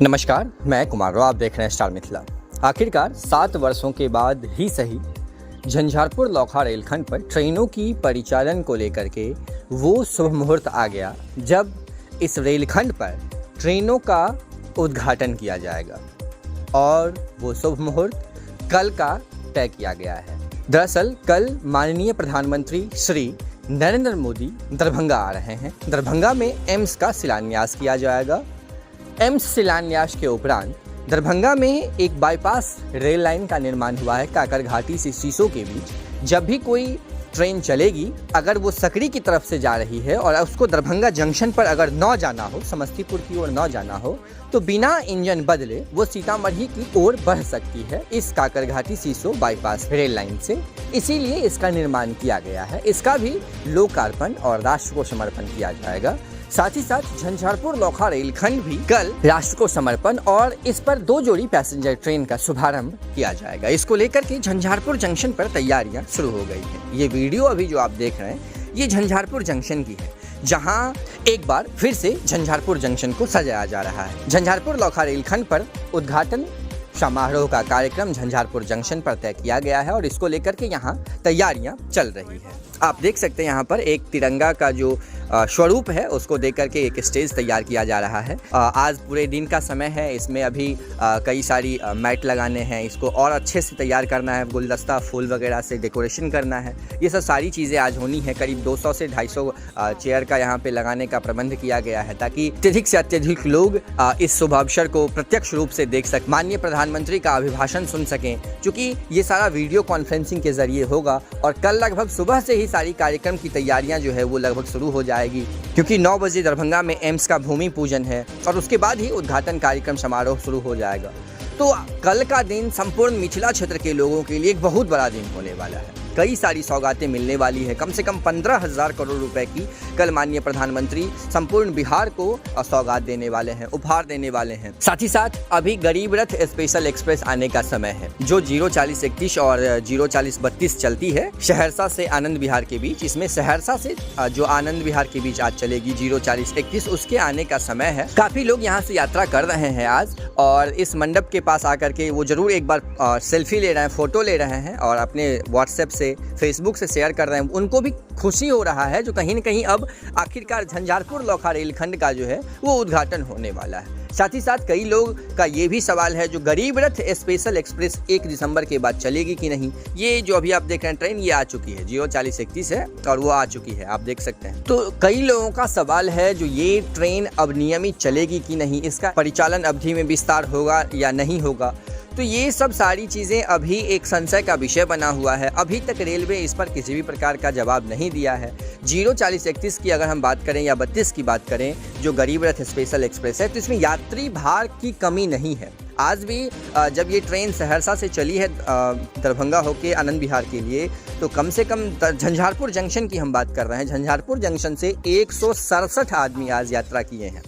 नमस्कार, मैं कुमार राव, आप देख रहे हैं स्टार मिथिला। आखिरकार 7 वर्षों के बाद ही सही झंझारपुर लौखा रेलखंड पर ट्रेनों की परिचालन को लेकर के वो शुभ मुहूर्त आ गया जब इस रेलखंड पर ट्रेनों का उद्घाटन किया जाएगा और वो शुभ मुहूर्त कल का तय किया गया है। दरअसल कल माननीय प्रधानमंत्री श्री नरेंद्र मोदी दरभंगा आ रहे हैं। दरभंगा में एम्स का शिलान्यास किया जाएगा। एम्स शिलान्यास के उपरांत दरभंगा में एक बाईपास रेल लाइन का निर्माण हुआ है काकर घाटी से सीसो के बीच। जब भी कोई ट्रेन चलेगी, अगर वो सकरी की तरफ से जा रही है और उसको दरभंगा जंक्शन पर अगर न जाना हो, समस्तीपुर की ओर न जाना हो, तो बिना इंजन बदले वो सीतामढ़ी की ओर बढ़ सकती है इस काकर घाटी सीसो बाईपास रेल लाइन से। इसीलिए इसका निर्माण किया गया है। इसका भी लोकार्पण और राष्ट्र को समर्पण किया जाएगा। साथ ही साथ झंझारपुर लौखा रेलखंड भी कल राष्ट्र को समर्पण और इस पर 2 जोड़ी पैसेंजर ट्रेन का शुभारंभ किया जाएगा। इसको लेकर के झंझारपुर जंक्शन पर तैयारियां शुरू हो गई हैं। ये वीडियो अभी जो आप देख रहे हैं, ये झंझारपुर जंक्शन की है, जहां एक बार फिर से झंझारपुर जंक्शन को सजाया जा रहा है। झंझारपुर लौखा रेलखंड पर उद्घाटन समारोह का कार्यक्रम झंझारपुर जंक्शन पर तय किया गया है और इसको लेकर के यहाँ तैयारियां चल रही है। आप देख सकते हैं यहाँ पर एक तिरंगा का जो स्वरूप है उसको देख करके एक स्टेज तैयार किया जा रहा है। आज पूरे दिन का समय है। इसमें अभी कई सारी मैट लगाने हैं, इसको और अच्छे से तैयार करना है, गुलदस्ता फूल वगैरह से डेकोरेशन करना है। ये सब सारी चीज़ें आज होनी है। करीब 200 से 250 चेयर का यहाँ पे लगाने का प्रबंध किया गया है ताकि अत्यधिक से अत्यधिक लोग इस शुभ अवसर को प्रत्यक्ष रूप से देख सकें, माननीय प्रधानमंत्री का अभिभाषण सुन सकें, क्योंकि ये सारा वीडियो कॉन्फ्रेंसिंग के जरिए होगा। और कल लगभग सुबह से ही सारी कार्यक्रम की तैयारियां जो है वो लगभग शुरू हो जाएगी, क्योंकि 9 बजे दरभंगा में एम्स का भूमि पूजन है और उसके बाद ही उद्घाटन कार्यक्रम समारोह शुरू हो जाएगा। तो कल का दिन संपूर्ण मिथिला क्षेत्र के लोगों के लिए एक बहुत बड़ा दिन होने वाला है। कई सारी सौगातें मिलने वाली है। कम से कम 15,000 करोड़ रुपए की कल माननीय प्रधानमंत्री संपूर्ण बिहार को सौगात देने वाले हैं, उपहार देने वाले हैं। साथ ही साथ अभी गरीब रथ स्पेशल एक्सप्रेस आने का समय है, जो 04031 और 04032 चलती है सहरसा से आनंद विहार के बीच। इसमें सहरसा से जो आनंद विहार के बीच आज चलेगी 04031, उसके आने का समय है। काफी लोग यहाँ से यात्रा कर रहे हैं आज और इस मंडप के पास आकर के वो जरूर एक बार सेल्फी ले रहे हैं, फोटो ले रहे हैं और अपने व्हाट्सएप से, फेसबुक से शेयर कर रहे हैं। उनको भी खुशी हो रहा है जो कहीं न कहीं अब आखिरकार झंझारपुर लौखा रेलखंड का जो है वो उद्घाटन होने वाला है। साथ ही साथ कई लोग का ये भी सवाल है, जो गरीब रथ स्पेशल एक्सप्रेस 1 दिसंबर के बाद चलेगी कि नहीं। ये जो अभी आप देख रहे हैं ट्रेन, ये आ चुकी है, 04031 है और वो आ चुकी है, आप देख सकते हैं। तो कई लोगों का सवाल है जो ये ट्रेन अब नियमित चलेगी कि नहीं, इसका परिचालन अवधि में विस्तार होगा या नहीं होगा। तो ये सब सारी चीज़ें अभी एक संशय का विषय बना हुआ है। अभी तक रेलवे इस पर किसी भी प्रकार का जवाब नहीं दिया है। 04031 की अगर हम बात करें या 32 की बात करें, जो गरीब रथ स्पेशल एक्सप्रेस है, तो इसमें यात्री भार की कमी नहीं है। आज भी जब ये ट्रेन सहरसा से चली है दरभंगा होके आनंद विहार के लिए, तो कम से कम झंझारपुर जंक्शन की हम बात कर रहे हैं, झंझारपुर जंक्शन से 167 आदमी आज यात्रा किए हैं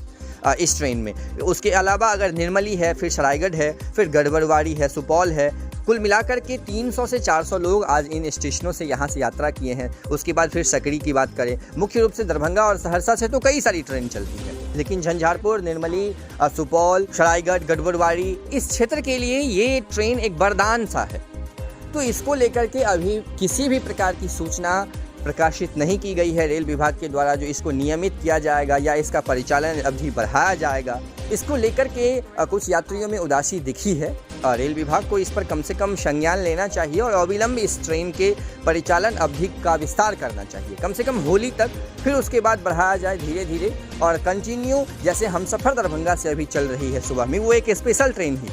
इस ट्रेन में। उसके अलावा अगर निर्मली है, फिर सरायगढ़ है, फिर गढ़बरवाड़ी है, सुपौल है, कुल मिलाकर के 300 से 400 लोग आज इन स्टेशनों से यहाँ से यात्रा किए हैं। उसके बाद फिर सकरी की बात करें, मुख्य रूप से दरभंगा और सहरसा से तो कई सारी ट्रेन चलती है, लेकिन झंझारपुर, निर्मली, सुपौल, सरायगढ़, गढ़बरवाड़ी, इस क्षेत्र के लिए ये ट्रेन एक वरदान सा है। तो इसको लेकर के अभी किसी भी प्रकार की सूचना प्रकाशित नहीं की गई है रेल विभाग के द्वारा, जो इसको नियमित किया जाएगा या इसका परिचालन अवधि बढ़ाया जाएगा। इसको लेकर के कुछ यात्रियों में उदासी दिखी है। रेल विभाग को इस पर कम से कम संज्ञान लेना चाहिए और अविलंब इस ट्रेन के परिचालन अवधि का विस्तार करना चाहिए, कम से कम होली तक, फिर उसके बाद बढ़ाया जाए धीरे धीरे और कंटिन्यू। जैसे हमसफर दरभंगा से अभी चल रही है सुबह में, वो एक स्पेशल ट्रेन ही,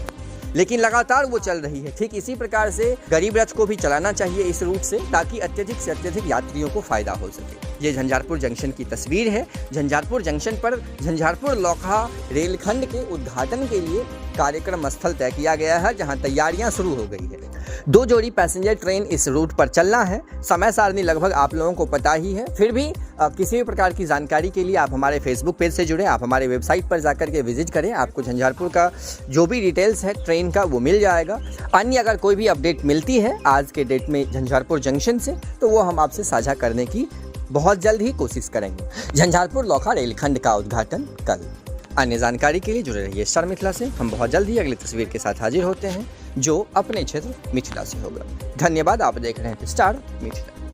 लेकिन लगातार वो चल रही है। ठीक इसी प्रकार से गरीब रथ को भी चलाना चाहिए इस रूट से, ताकि अत्यधिक से अत्यधिक यात्रियों को फायदा हो सके। ये झंझारपुर जंक्शन की तस्वीर है। झंझारपुर जंक्शन पर झंझारपुर लौखा रेलखंड के उद्घाटन के लिए कार्यक्रम स्थल तय किया गया है, जहां तैयारियां शुरू हो गई है। 2 जोड़ी पैसेंजर ट्रेन इस रूट पर चलना है। समय सारणी लगभग आप लोगों को पता ही है। फिर भी किसी भी प्रकार की जानकारी के लिए आप हमारे फेसबुक पेज से जुड़े, आप हमारे वेबसाइट पर जाकर के विजिट करें। आपको झंझारपुर का जो भी डिटेल्स है ट्रेन का वो मिल जाएगा। अन्य अगर कोई भी अपडेट मिलती है आज के डेट में झंझारपुर जंक्शन से, तो वो हम आपसे साझा करने की बहुत जल्द ही कोशिश करेंगे। झंझारपुर लौखा रेलखंड का उद्घाटन कल। अन्य जानकारी के लिए जुड़े रहिए स्टार मिथिला से। हम बहुत जल्द ही अगली तस्वीर के साथ हाजिर होते हैं जो अपने क्षेत्र मिथिला से होगा। धन्यवाद। आप देख रहे हैं स्टार मिथिला।